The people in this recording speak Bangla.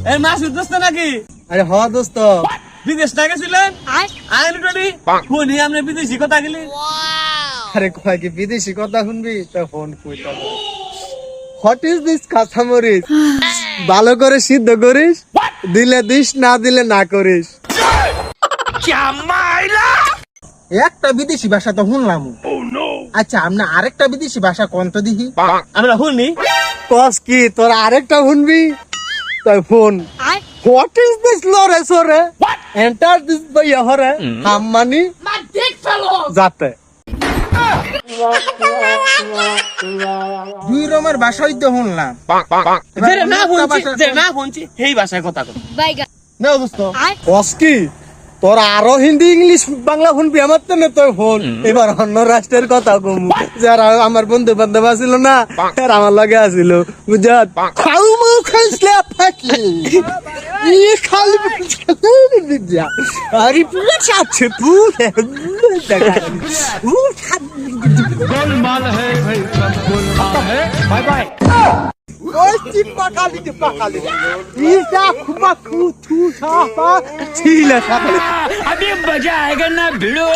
এই মাসুদ দোস্ত নাকি? আরে হ দোস্ত, বিদেশ না গেছিলেন? আইলি শুনি আপনি বিদেশি কথা গেলি। আরে কয় কি বিদেশি কথা শুনবি তা ফোন কইতা। হোয়াট ইজ দিস কাঁচামরিচ? ভালো করে সিদ্ধ করিস, দিলে দিস, না দিলে না করিস। একটা বিদেশি ভাষা তো শুনলাম। আচ্ছা আমরা আরেকটা বিদেশি ভাষা কোন তো দেখি। আমরা শুনি। কস কি তোর আরেকটা শুনবি? তাই ফোন। হোয়াট ইজ দিস লরে সরে? এন্টার দিস বাইয়া হরে হাম্মানি যাতে। দুই রকমের ভাষাই তো শুনলাম। না শুনছি সেই ভাষায় কথা কর। না দোস্ত, কস কি তোর আরো হিন্দি ইংলিশ বাংলা শুনবি আমার তো না তোর ফোন। এবার অন্য রাষ্ট্রের কথা কম, যারা আমার বন্ধু বান্ধব আছিল না আর আমার লগে আছিল বুঝাত খাউ মাউ খাইছলে ফাটলি ই খালি যা আরে পুরো চাচ্ছে তুই দেখা गोलमाल है भाई, सब गोलमाल है। Bye bye. ওই চিপাকালি ইসা খুবা খু থু সাপা ছিলা সাপা अभी मजा आएगा ना भिड़ो।